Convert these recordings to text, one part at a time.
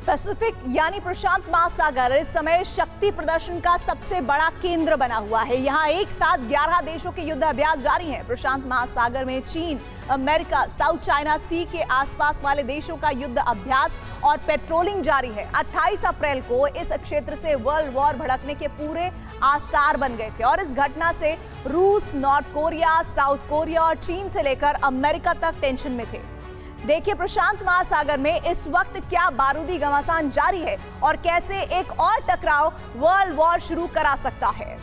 Pacific यानी प्रशांत महासागर इस समय शक्ति प्रदर्शन का सबसे बड़ा केंद्र बना हुआ है। यहाँ एक साथ 11 देशों के युद्ध अभ्यास जारी हैं। प्रशांत महासागर में चीन, अमेरिका, साउथ चाइना सी के आसपास वाले देशों का युद्ध अभ्यास और पेट्रोलिंग जारी है। 28 अप्रैल को इस क्षेत्र से वर्ल्ड वॉर भड़कने के पूरे आसार बन गए थे और इस घटना से रूस, नॉर्थ कोरिया, साउथ कोरिया और चीन से लेकर अमेरिका तक टेंशन में थे। देखिए प्रशांत महासागर में इस वक्त क्या बारूदी घमासान जारी है और कैसे एक और टकराव वर्ल्ड वॉर शुरू करा सकता है।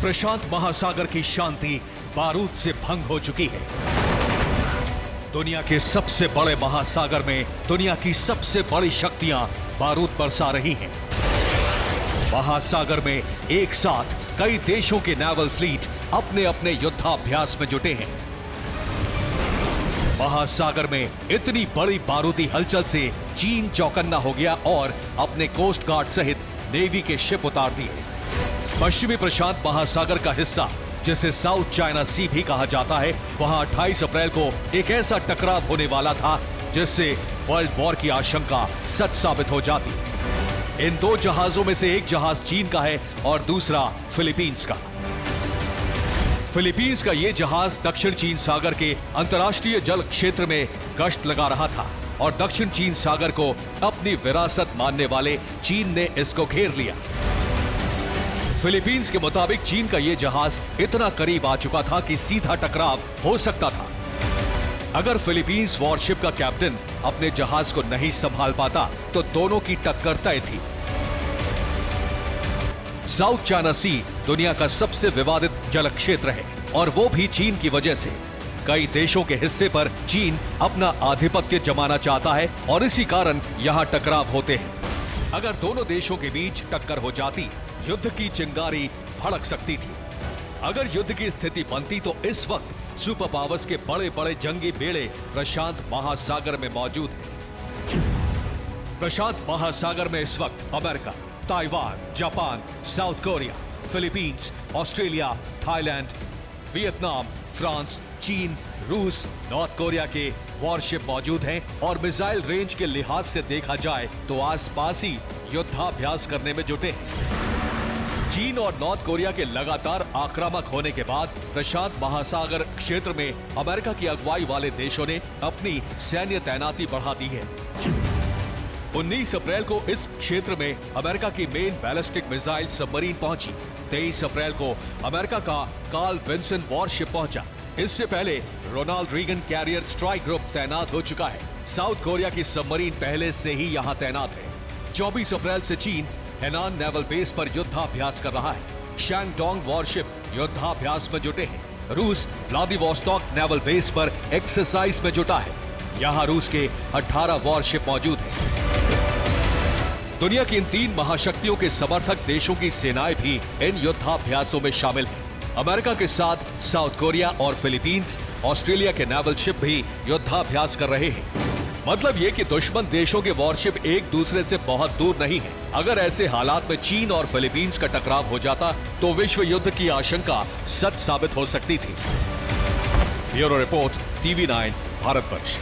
प्रशांत महासागर की शांति बारूद से भंग हो चुकी है। दुनिया के सबसे बड़े महासागर में दुनिया की सबसे बड़ी शक्तियां बारूद बरसा रही हैं। महासागर में एक साथ कई देशों के नेवल फ्लीट अपने अपने युद्धाभ्यास में जुटे हैं। महासागर में इतनी बड़ी बारूदी हलचल से चीन चौकन्ना हो गया और अपने कोस्ट गार्ड सहित नेवी के शिप उतार दिए। पश्चिमी प्रशांत महासागर का हिस्सा जिसे साउथ चाइना सी भी कहा जाता है, वहां 28 अप्रैल को एक ऐसा टकराव होने वाला था जिससे वर्ल्ड वॉर की आशंका सच साबित हो जाती। इन दो जहाजों में से एक जहाज चीन का है और दूसरा फिलीपींस का। फिलीपींस का यह जहाज दक्षिण चीन सागर के अंतर्राष्ट्रीय जल क्षेत्र में गश्त लगा रहा था और दक्षिण चीन सागर को अपनी विरासत मानने वाले चीन ने इसको घेर लिया। फिलीपींस के मुताबिक चीन का यह जहाज इतना करीब आ चुका था कि सीधा टकराव हो सकता था। अगर फिलीपींस वॉरशिप का कैप्टन अपने जहाज को नहीं संभाल पाता तो दोनों की टक्कर तय थी। साउथ चाइना सी दुनिया का सबसे विवादित जल क्षेत्र है और वो भी चीन की वजह से। कई देशों के हिस्से पर चीन अपना आधिपत्य जमाना चाहता है और इसी कारण यहाँ टकराव होते हैं। अगर दोनों देशों के बीच टक्कर हो जाती, युद्ध की चिंगारी भड़क सकती थी। अगर युद्ध की स्थिति बनती तो इस वक्त सुपर पावर्स के बड़े बड़े जंगी बेड़े प्रशांत महासागर में मौजूद हैं। प्रशांत महासागर में इस वक्त America, Taiwan, Japan, south Korea, Philippines, Australia, Thailand, Vietnam, France, चीन, रूस, नॉर्थ कोरिया के वॉरशिप मौजूद हैं और मिसाइल रेंज के लिहाज से देखा जाए तो आसपास ही युद्धाभ्यास करने में जुटे हैं। चीन और नॉर्थ कोरिया के लगातार आक्रामक होने के बाद प्रशांत महासागर क्षेत्र में अमेरिका की अगुवाई वाले देशों ने अपनी सैन्य तैनाती बढ़ा दी है। 19 अप्रैल को इस क्षेत्र में अमेरिका की मेन बैलिस्टिक मिसाइल सबमरीन पहुंची। 23 अप्रैल को अमेरिका का कार्ल विंसन वॉरशिप पहुंचा। इससे पहले Ronald Reagan carrier strike group तैनात हो चुका है। साउथ कोरिया की सबमरीन पहले से ही यहां तैनात है। 24 अप्रैल से चीन हेनान नेवल बेस पर युद्धाभ्यास कर रहा है। शैंगडोंग वॉरशिप युद्धाभ्यास में जुटे हैं। रूस व्लादिवोस्टॉक नेवल बेस पर एक्सरसाइज में जुटा है। यहां रूस के 18 वॉरशिप मौजूद हैं। दुनिया की इन तीन महाशक्तियों के समर्थक देशों की सेनाएं भी इन युद्धाभ्यासों में शामिल हैं। अमेरिका के साथ साउथ कोरिया और फिलीपींस, ऑस्ट्रेलिया के नेवल शिप भी युद्धाभ्यास कर रहे हैं। मतलब ये कि दुश्मन देशों के वॉरशिप एक दूसरे से बहुत दूर नहीं है। अगर ऐसे हालात में चीन और फिलीपींस का टकराव हो जाता तो विश्व युद्ध की आशंका सच साबित हो सकती थी। Bureau report, TV9, Bharatvarsh.